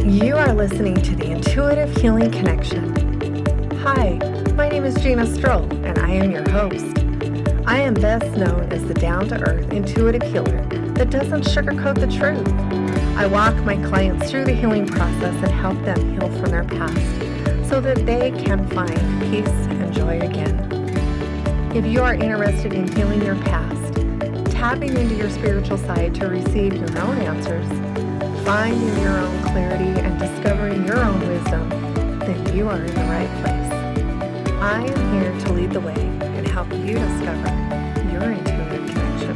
You are listening to the Intuitive Healing Connection. Hi, my name is Gina Stroll, and I am your host. I am best known as the down-to-earth intuitive healer that doesn't sugarcoat the truth. I walk my clients through the healing process and help them heal from their past so that they can find peace and joy again. If you are interested in healing your past, tapping into your spiritual side to receive your own answers, finding your own clarity and discovering your own wisdom, then you are in the right place. I am here to lead the way and help you discover your intuitive connection.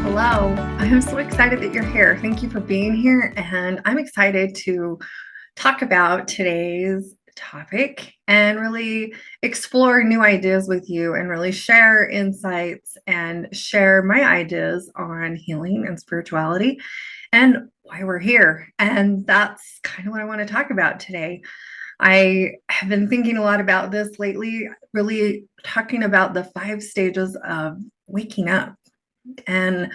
Hello, I'm so excited that you're here. Thank you for being here, and I'm excited to talk about today's topic and really explore new ideas with you and really share insights and share my ideas on healing and spirituality and why we're here. And that's kind of what I want to talk about today. I have been thinking a lot about this lately, really talking about the 5 stages of waking up. And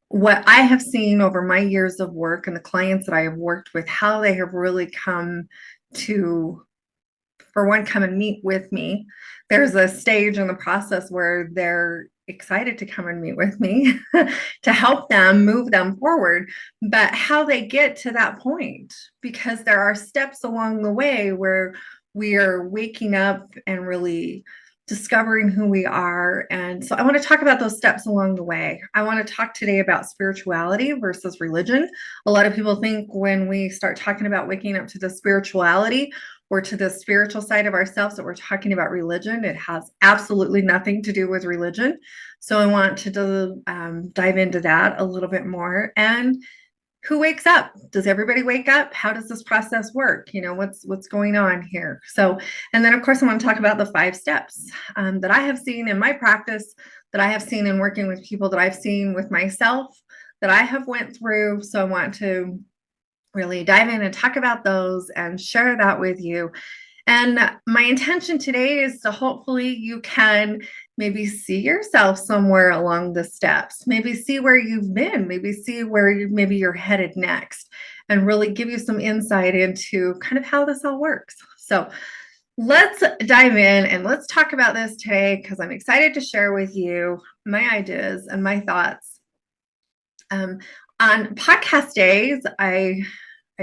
what I have seen over my years of work and the clients that I have worked with, how they have really come to, for one, come and meet with me. There's a stage in the process where they're excited to come and meet with me to help them move them forward. But how they get to that point, because there are steps along the way where we are waking up and really discovering who we are. And so I want to talk about those steps along the way. I want to talk today about spirituality versus religion. A lot of people think when we start talking about waking up to the spirituality or to the spiritual side of ourselves that we're talking about religion. It has absolutely nothing to do with religion. So I want to dive into that a little bit more. And who wakes up? Does everybody wake up? How does this process work? You know, what's going on here? So, and then of course I want to talk about the 5 steps that I have seen in my practice, that I have seen in working with people, that I've seen with myself, that I have went through. So I want to really dive in and talk about those and share that with you. And my intention today is to hopefully you can maybe see yourself somewhere along the steps, maybe see where you've been, maybe see where maybe you're headed next, and really give you some insight into kind of how this all works. So let's dive in and let's talk about this today, because I'm excited to share with you my ideas and my thoughts. On podcast days, I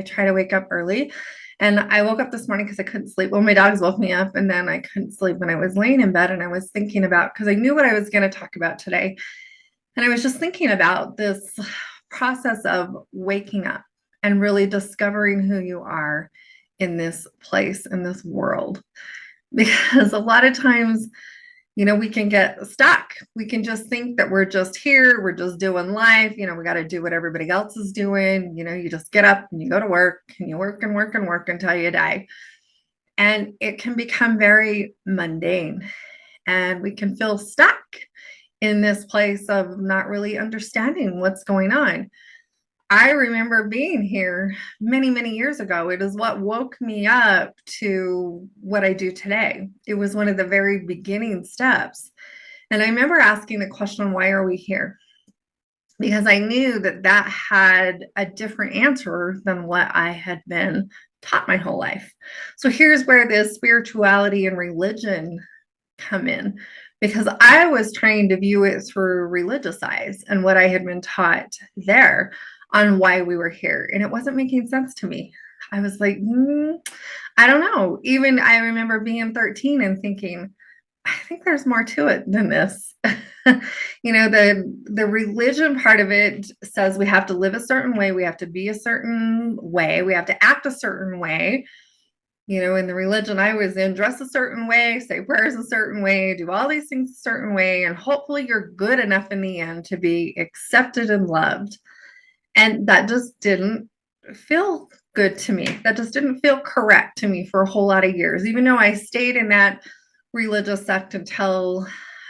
try to wake up early, and I woke up this morning because I couldn't sleep. Well, my dogs woke me up, and then I couldn't sleep when I was laying in bed, and I was thinking about, because I knew what I was going to talk about today, and I was just thinking about this process of waking up and really discovering who you are in this place, in this world. Because a lot of times, you know, we can get stuck. We can just think that we're just here, we're just doing life. You know, we got to do what everybody else is doing. You know, you just get up and you go to work and you work and work and work until you die. And it can become very mundane, and we can feel stuck in this place of not really understanding what's going on. I remember being here many, many years ago. It is what woke me up to what I do today. It was one of the very beginning steps. And I remember asking the question, why are we here? Because I knew that that had a different answer than what I had been taught my whole life. So here's where this spirituality and religion come in, because I was trying to view it through religious eyes and what I had been taught there on why we were here. And it wasn't making sense to me. I was like, I don't know. Even I remember being 13 and thinking, I think there's more to it than this. You know, the religion part of it says we have to live a certain way, we have to be a certain way, we have to act a certain way. You know, in the religion I was in, dress a certain way, say prayers a certain way, do all these things a certain way, and hopefully you're good enough in the end to be accepted and loved. And that just didn't feel good to me. That just didn't feel correct to me for a whole lot of years, even though I stayed in that religious sect until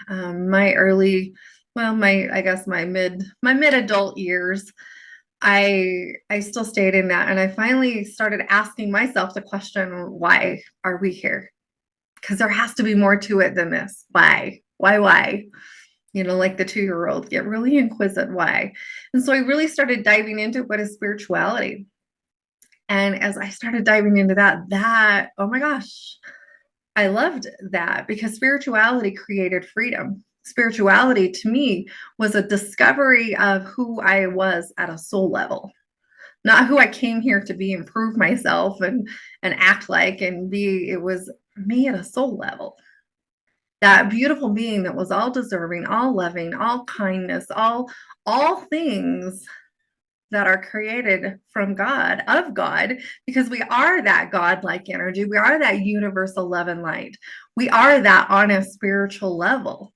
my early, well, I guess my mid adult years. I still stayed in that, and I finally started asking myself the question, why are we here? Because there has to be more to it than this. Why? like the 2-year-old, get really inquisitive. Why? And so I really started diving into what is spirituality. And as I started diving into that, oh my gosh, I loved that because spirituality created freedom. Spirituality to me was a discovery of who I was at a soul level, not who I came here to be and prove myself and act like and be. It was me at a soul level. That beautiful being that was all deserving, all loving, all kindness, all things that are created from God, of God, because we are that God-like energy. We are that universal love and light. We are that on a spiritual level.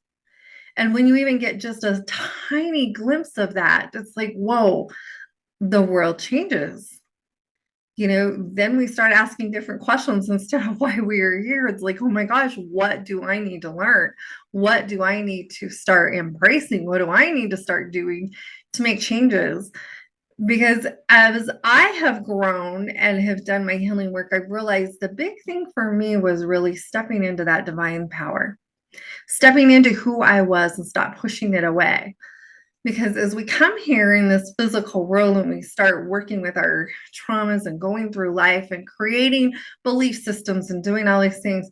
And when you even get just a tiny glimpse of that, it's like, whoa, the world changes. Then we start asking different questions instead of why we are here. It's like, oh my gosh, what do I need to learn? What do I need to start embracing? What do I need to start doing to make changes? Because as I have grown and have done my healing work, I've realized the big thing for me was really stepping into that divine power, stepping into who I was and stop pushing it away. Because as we come here in this physical world and we start working with our traumas and going through life and creating belief systems and doing all these things,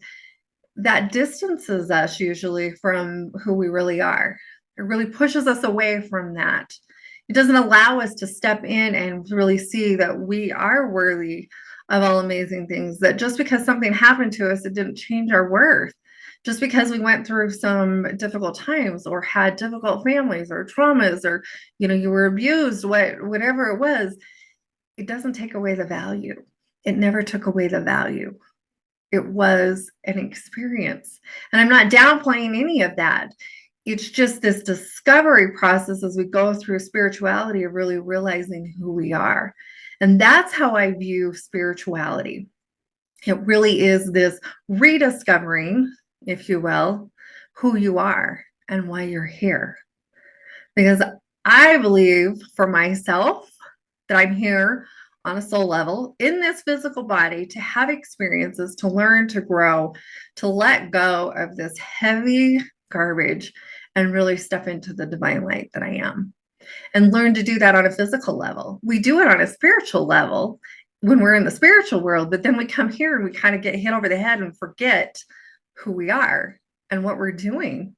that distances us usually from who we really are. It really pushes us away from that. It doesn't allow us to step in and really see that we are worthy of all amazing things, that just because something happened to us, it didn't change our worth. Just because we went through some difficult times or had difficult families or traumas or you were abused, whatever it was, it doesn't take away the value. It never took away the value. It was an experience. And I'm not downplaying any of that. It's just this discovery process as we go through spirituality of really realizing who we are. And that's how I view spirituality. It really is this rediscovering, if you will, who you are and why you're here. Because I believe for myself that I'm here on a soul level in this physical body to have experiences, to learn, to grow, to let go of this heavy garbage and really step into the divine light that I am and learn to do that on a physical level. We do it on a spiritual level when we're in the spiritual world, but then we come here and we kind of get hit over the head and forget who we are and what we're doing.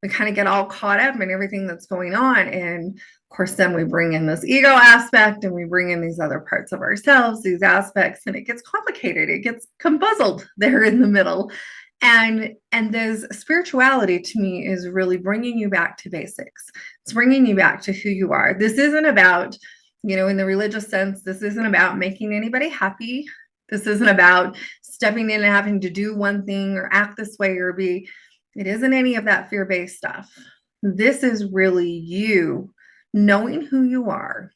We kind of get all caught up in everything that's going on. And of course, then we bring in this ego aspect and we bring in these other parts of ourselves, these aspects, and it gets complicated. It gets compuzzled there in the middle. And this spirituality to me is really bringing you back to basics. It's bringing you back to who you are. This isn't about, in the religious sense, this isn't about making anybody happy. This isn't about stepping in and having to do one thing or act this way or be. It isn't any of that fear-based stuff. This is really you knowing who you are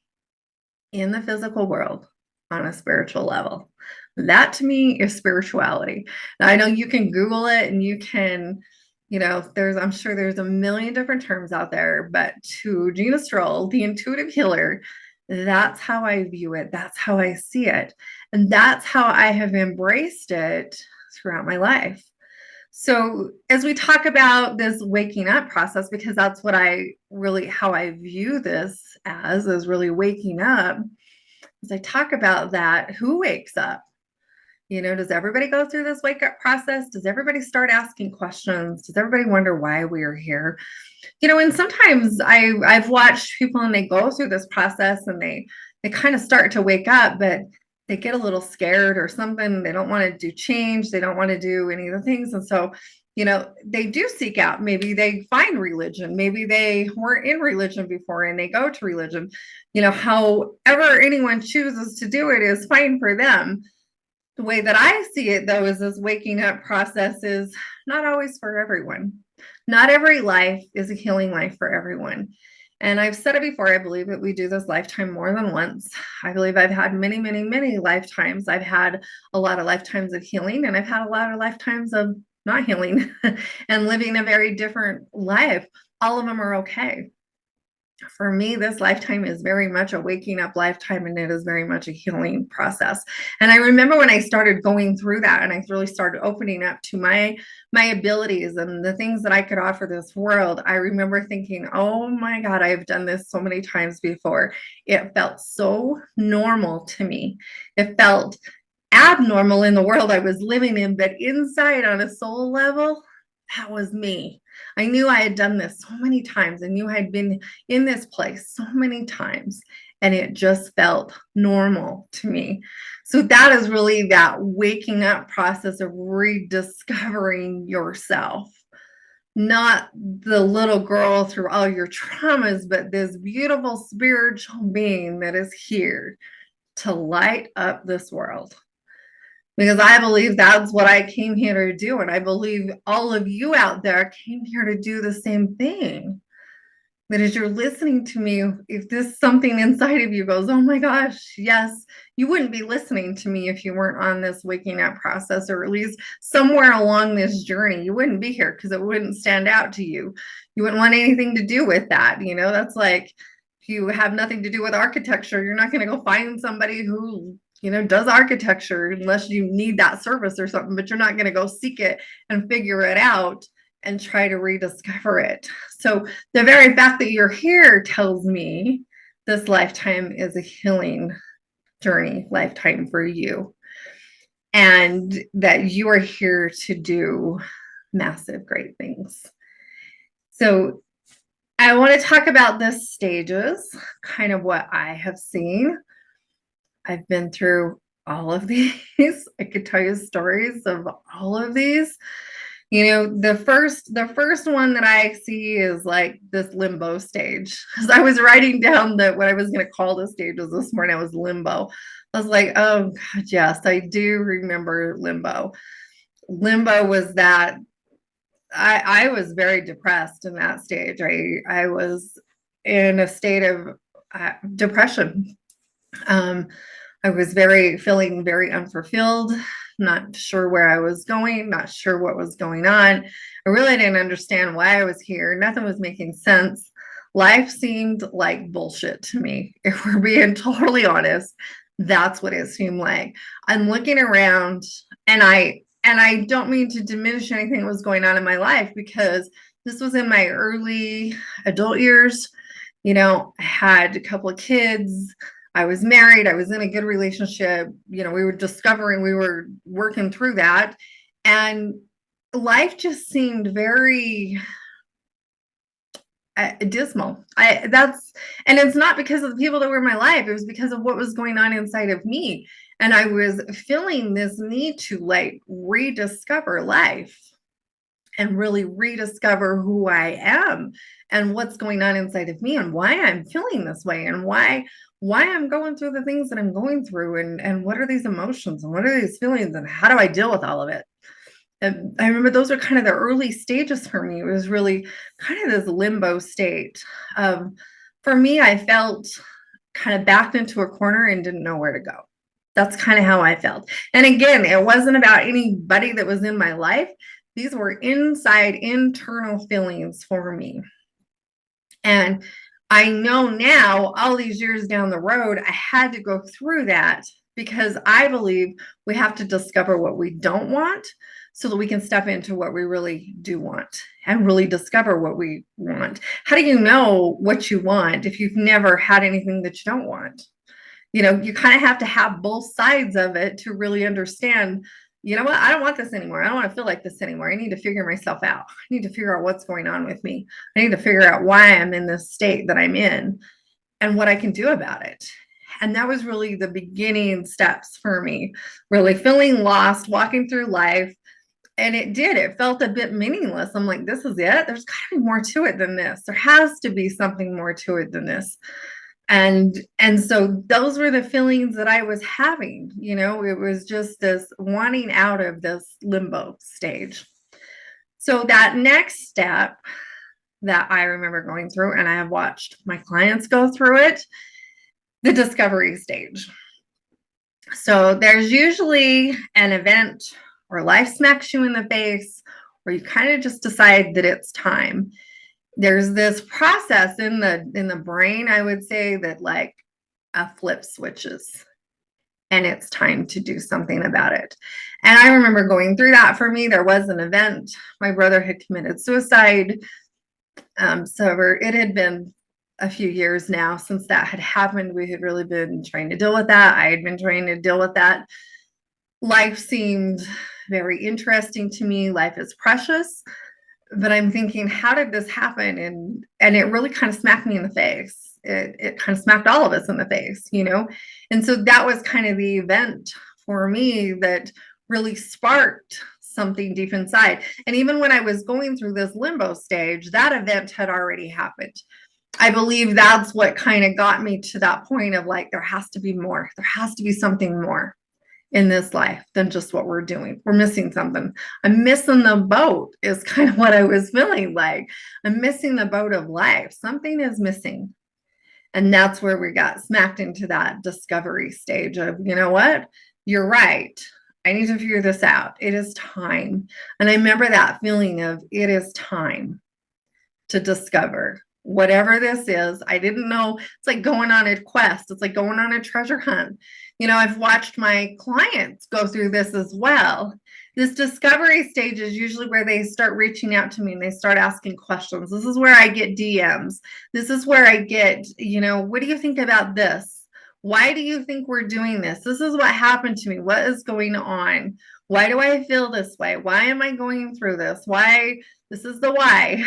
in the physical world on a spiritual level. That to me is spirituality. Now I know you can Google it and you can, I'm sure there's a million different terms out there, but to Gina Stroll, the intuitive healer, that's how I view it. That's how I see it. And that's how I have embraced it throughout my life. So as we talk about this waking up process, because that's what how I view this as, is really waking up, as I talk about that, who wakes up? Does everybody go through this wake up process? Does everybody start asking questions? Does everybody wonder why we are here? And sometimes I've watched people and they go through this process and they kind of start to wake up, but they get a little scared or something. They don't want to do change. They don't want to do any of the things. And so, they do seek out, maybe they find religion. Maybe they weren't in religion before and they go to religion. However anyone chooses to do it is fine for them. The way that I see it, though, is this waking up process is not always for everyone. Not every life is a healing life for everyone. And I've said it before, I believe that we do this lifetime more than once. I believe I've had many, many, many lifetimes. I've had a lot of lifetimes of healing, and I've had a lot of lifetimes of not healing and living a very different life. All of them are okay. For me, this lifetime is very much a waking up lifetime, and it is very much a healing process. And I remember when I started going through that and I really started opening up to my abilities and the things that I could offer this world, I remember thinking, oh my God, I've done this so many times before. It felt so normal to me. It felt abnormal in the world I was living in, but inside on a soul level, that was me. I knew I had done this so many times. I knew I'd been in this place so many times, and it just felt normal to me. So that is really that waking up process of rediscovering yourself, not the little girl through all your traumas, but this beautiful spiritual being that is here to light up this world, because I believe that's what I came here to do. And I believe all of you out there came here to do the same thing. That as you're listening to me, if this something inside of you goes, oh my gosh, yes, you wouldn't be listening to me if you weren't on this waking up process, or at least somewhere along this journey. You wouldn't be here because it wouldn't stand out to you. You wouldn't want anything to do with that. That's like if you have nothing to do with architecture, you're not going to go find somebody who does architecture unless you need that service or something, but you're not going to go seek it and figure it out and try to rediscover it. So the very fact that you're here tells me this lifetime is a healing journey lifetime for you, and that you are here to do massive, great things. So I want to talk about the stages, kind of what I have seen. I've been through all of these. I could tell you stories of all of these. The first one that I see is like this limbo stage. As I was writing down what I was going to call the stages this morning, I was limbo. I was like, oh God, yes, I do remember limbo. Limbo was that I was very depressed in that stage. I was in a state of depression. I was feeling very unfulfilled, not sure where I was going, not sure what was going on. I really didn't understand why I was here. Nothing was making sense. Life seemed like bullshit to me. If we're being totally honest, that's what it seemed like. I'm looking around, and I don't mean to diminish anything that was going on in my life, because this was in my early adult years. I had a couple of kids. I was married. I was in a good relationship. We were working through that. And life just seemed very dismal. And it's not because of the people that were in my life. It was because of what was going on inside of me. And I was feeling this need to like rediscover life and really rediscover who I am and what's going on inside of me and why I'm feeling this way and why I'm going through the things that I'm going through, and what are these emotions and what are these feelings and how do I deal with all of it. And I remember those are kind of the early stages for me. It was really kind of this limbo state. For me, I felt kind of backed into a corner and didn't know where to go. That's kind of how I felt. And again, it wasn't about anybody that was in my life. These were inside internal feelings for me. And I know now, all these years down the road, I had to go through that because I believe we have to discover what we don't want so that we can step into what we really do want and really discover what we want. How do you know what you want if you've never had anything that you don't want? You kind of have to have both sides of it to really understand, what? I don't want this anymore. I don't want to feel like this anymore. I need to figure myself out. I need to figure out what's going on with me. I need to figure out why I'm in this state that I'm in and what I can do about it. And that was really the beginning steps for me, really feeling lost, walking through life. And it felt a bit meaningless. I'm like, this is it. There's got to be more to it than this. There has to be something more to it than this. And so those were the feelings that I was having. It was just this wanting out of this limbo stage. So that next step that I remember going through, and I have watched my clients go through it, the discovery stage. So there's usually an event or life smacks you in the face, or you kind of just decide that it's time. there's this process in the brain, I would say, that like a flip switches and it's time to do something about it. And I remember going through that. For me, there was an event. My brother had committed suicide. So it had been a few years now since that had happened. We had really been trying to deal with that. I had been trying to deal with that. Life seemed very interesting to me. Life is precious. But I'm thinking, how did this happen? And it really kind of smacked me in the face. It kind of smacked all of us in the face, you know? And so that was kind of the event for me that really sparked something deep inside. And even when I was going through this limbo stage, that event had already happened. I believe that's what kind of got me to that point of like, there has to be more. There has to be something more in this life than just what we're doing. We're missing something. I'm missing the boat, is kind of what I was feeling like. I'm missing the boat of life. Something is missing. And that's where we got smacked into that discovery stage of, you know what? You're right. I need to figure this out. It is time. And I remember that feeling of it is time to discover whatever this is. I didn't know. It's like going on a quest. It's like going on a treasure hunt. You know, I've watched my clients go through this as well. This discovery stage is usually where they start reaching out to me and they start asking questions. This is where I get DMs. This is where I get, you know, what do you think about this? Why do you think we're doing this? This is what happened to me. What is going on? Why do I feel this way? Why am I going through this? Why? This is the why.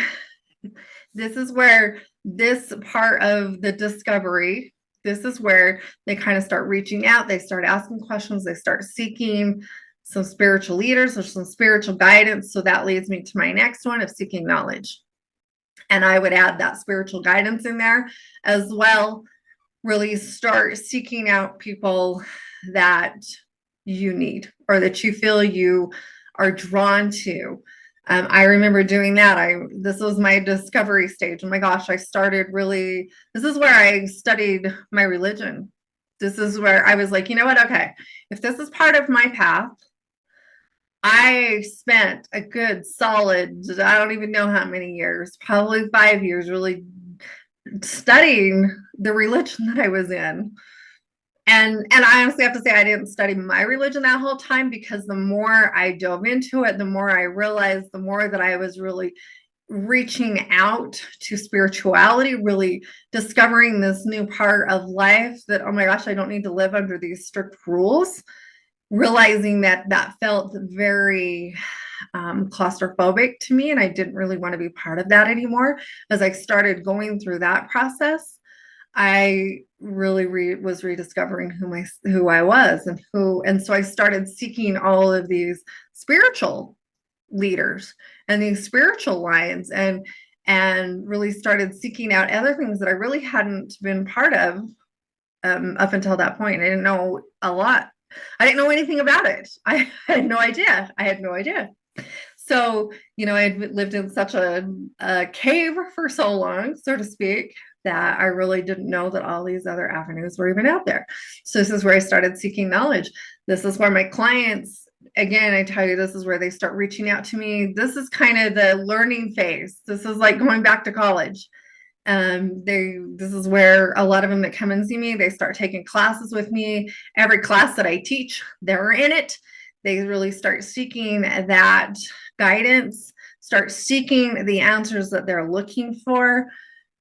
This is where this part of the discovery, this is where they kind of start reaching out. They start asking questions. They start seeking some spiritual leaders or some spiritual guidance. So that leads me to my next one of seeking knowledge. And I would add that spiritual guidance in there as well. Really start seeking out people that you need or that you feel you are drawn to. I remember doing that. This was my discovery stage. Oh my gosh, I started really, this is where I studied my religion. This is where I was like, you know what? Okay, if this is part of my path, I spent a good solid, I don't even know how many years, probably 5 years, really studying the religion that I was in. And I honestly have to say I didn't study my religion that whole time, because the more I dove into it, the more I realized, the more that I was really reaching out to spirituality, really discovering this new part of life that, oh my gosh, I don't need to live under these strict rules. Realizing that that felt very claustrophobic to me, and I didn't really want to be part of that anymore. As I started going through that process, I really was rediscovering who I was and so I started seeking all of these spiritual leaders and these spiritual lines, and really started seeking out other things that I really hadn't been part of up until that point. I didn't know a lot. I didn't know anything about it. I had no idea. I had no idea. So, you know, I had lived in such a cave for so long, so to speak, that I really didn't know that all these other avenues were even out there. So this is where I started seeking knowledge. This is where my clients, again, I tell you, this is where they start reaching out to me. This is kind of the learning phase. This is like going back to college. This is where a lot of them that come and see me, they start taking classes with me. Every class that I teach, they're in it. They really start seeking that guidance, start seeking the answers that they're looking for.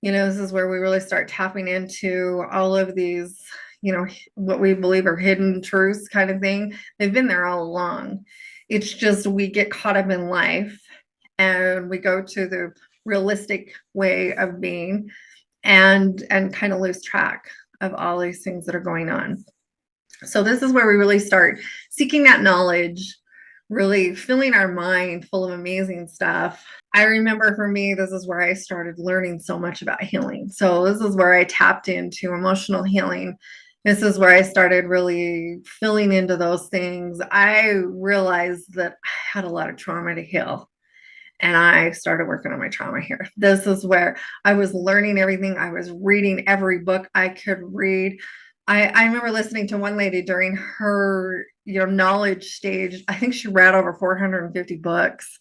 You know, this is where we really start tapping into all of these, you know, what we believe are hidden truths kind of thing. They've been there all along. It's just we get caught up in life and we go to the realistic way of being and kind of lose track of all these things that are going on. So this is where we really start seeking that knowledge, really filling our mind full of amazing stuff. I remember for me, this is where I started learning so much about healing. So this is where I tapped into emotional healing. This is where I started really filling into those things. I realized that I had a lot of trauma to heal. And I started working on my trauma here. This is where I was learning everything. I was reading every book I could read. I remember listening to one lady during her, you know, knowledge stage. I think she read over 450 books.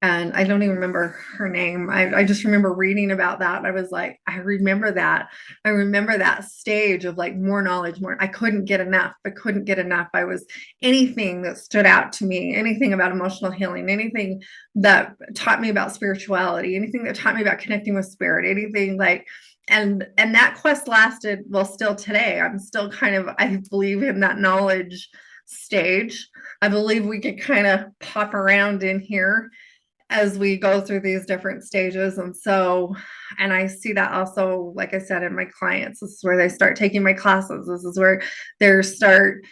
And I don't even remember her name. I just remember reading about that. I was like, I remember that. I remember that stage of like more knowledge, more. I couldn't get enough. I couldn't get enough. I was anything that stood out to me, anything about emotional healing, anything that taught me about spirituality, anything that taught me about connecting with spirit, anything like, and that quest lasted, well, still today. I'm still kind of, I believe in that knowledge stage. I believe we could kind of pop around in here as we go through these different stages. And so, and I see that also, like I said, in my clients, this is where they start taking my classes. This is where they start,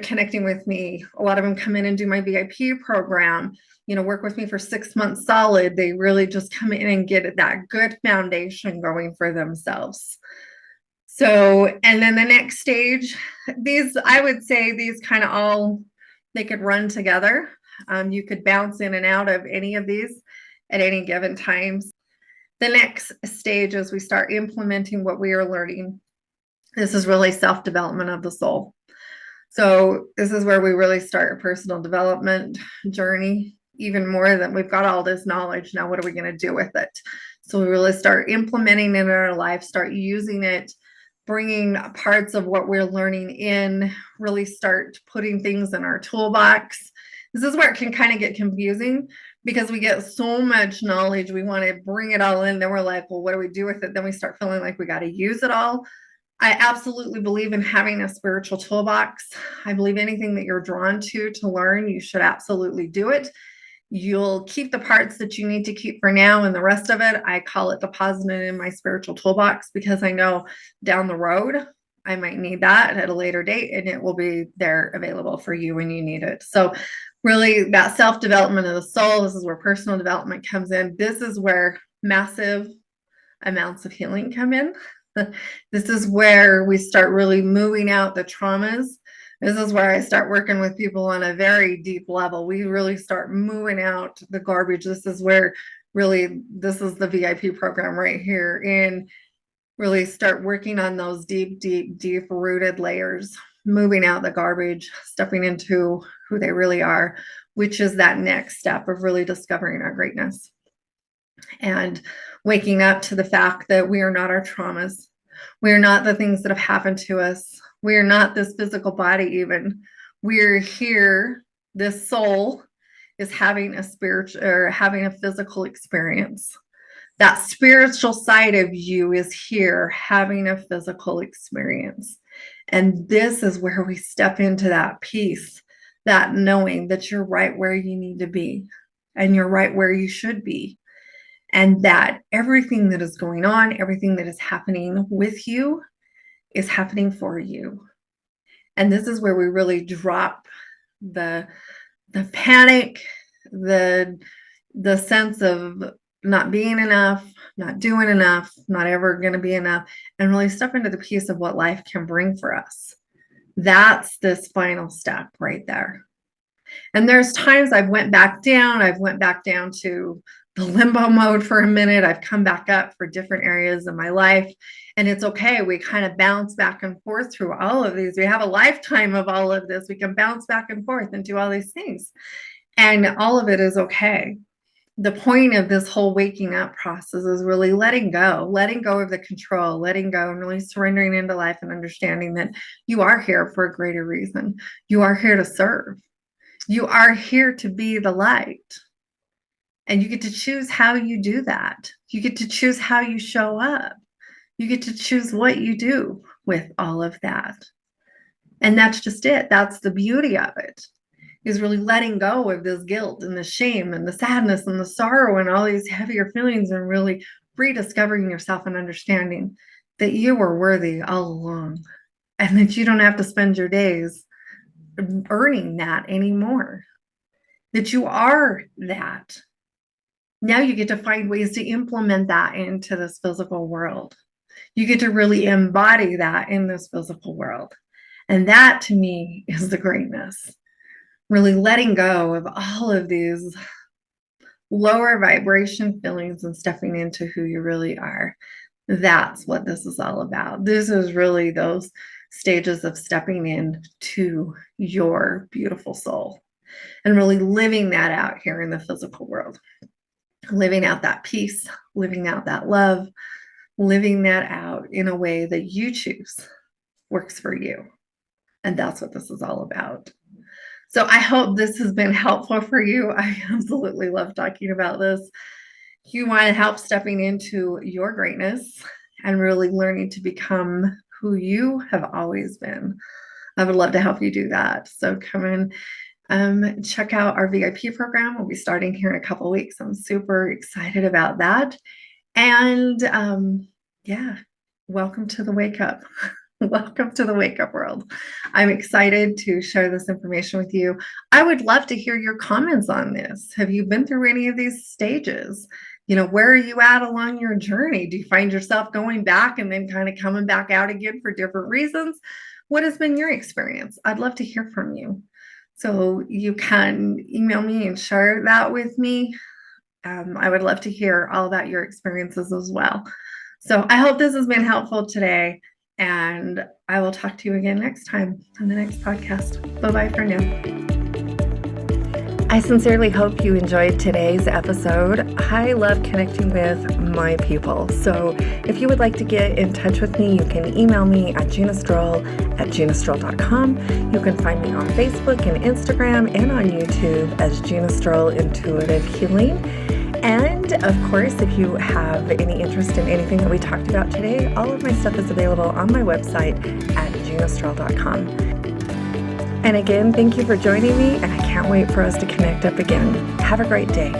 connecting with me. A lot of them come in and do my VIP program, work with me for 6 months solid. They really just come in and get that good foundation going for themselves. So, and then the next stage, I would say these kind of all, they could run together. You could bounce in and out of any of these at any given times. The next stage is we start implementing what we are learning. This is really self-development of the soul. So this is where we really start a personal development journey, even more than we've got all this knowledge. Now, what are we going to do with it? So we really start implementing it in our life, start using it, bringing parts of what we're learning in, really start putting things in our toolbox. This is where it can kind of get confusing because we get so much knowledge. We want to bring it all in. Then we're like, well, what do we do with it? Then we start feeling like we got to use it all. I absolutely believe in having a spiritual toolbox. I believe anything that you're drawn to learn, you should absolutely do it. You'll keep the parts that you need to keep for now, and the rest of it, I call it depositing in my spiritual toolbox because I know down the road I might need that at a later date and it will be there available for you when you need it. So really that self-development of the soul, this is where personal development comes in. This is where massive amounts of healing come in. This is where we start really moving out the traumas. This is where I start working with people on a very deep level. We really start moving out the garbage. This is where really, this is the VIP program right here. And really start working on those deep, deep, deep rooted layers, moving out the garbage, stepping into who they really are, which is that next step of really discovering our greatness. And waking up to the fact that we are not our traumas. We are not the things that have happened to us. We are not this physical body, even. We're here. This soul is having a spiritual or having a physical experience. That spiritual side of you is here having a physical experience. And this is where we step into that peace, that knowing that you're right where you need to be and you're right where you should be, and that everything that is going on, everything that is happening with you is happening for you. And this is where we really drop the panic, the sense of not being enough, not doing enough, not ever going to be enough, and really step into the peace of what life can bring for us. That's this final step right there. And there's times I've went back down to the limbo mode for a minute. I've come back up for different areas of my life. And it's okay. We kind of bounce back and forth through all of these. We have a lifetime of all of this. We can bounce back and forth and do all these things. And all of it is okay. The point of this whole waking up process is really letting go of the control, letting go and really surrendering into life and understanding that you are here for a greater reason. You are here to serve. You are here to be the light. And you get to choose how you do that. You get to choose how you show up. You get to choose what you do with all of that. And that's just it. That's the beauty of it, is really letting go of this guilt and the shame and the sadness and the sorrow and all these heavier feelings, and really rediscovering yourself and understanding that you were worthy all along and that you don't have to spend your days earning that anymore, that you are that. Now you get to find ways to implement that into this physical world. You get to really embody that in this physical world. And that to me is the greatness. Really letting go of all of these lower vibration feelings and stepping into who you really are. That's what this is all about. This is really those stages of stepping in to your beautiful soul and really living that out here in the physical world. living out that peace, living out that love, living that out in a way that you choose works for you. And that's what this is all about. So I hope this has been helpful for you. I absolutely love talking about this. If you want help stepping into your greatness and really learning to become who you have always been, I would love to help you do that. So come in, check out our VIP program. We'll be starting here in a couple of weeks. I'm super excited about that. And yeah, welcome to the Wake Up. Welcome to the Wake Up world. I'm excited to share this information with you. I would love to hear your comments on this. Have you been through any of these stages? Where are you at along your journey? Do you find yourself going back and then kind of coming back out again for different reasons? What has been your experience? I'd love to hear from you. So you can email me and share that with me. I would love to hear all about your experiences as well. So I hope this has been helpful today, and I will talk to you again next time on the next podcast. Bye-bye for now. I sincerely hope you enjoyed today's episode. I love connecting with my people. So if you would like to get in touch with me, you can email me at ginastroll@ginastroll.com. You can find me on Facebook and Instagram and on YouTube as Gina Stroll Intuitive Healing. And of course, if you have any interest in anything that we talked about today, all of my stuff is available on my website at ginastroll.com. And again, thank you for joining me, and I can't wait for us to connect up again. Have a great day.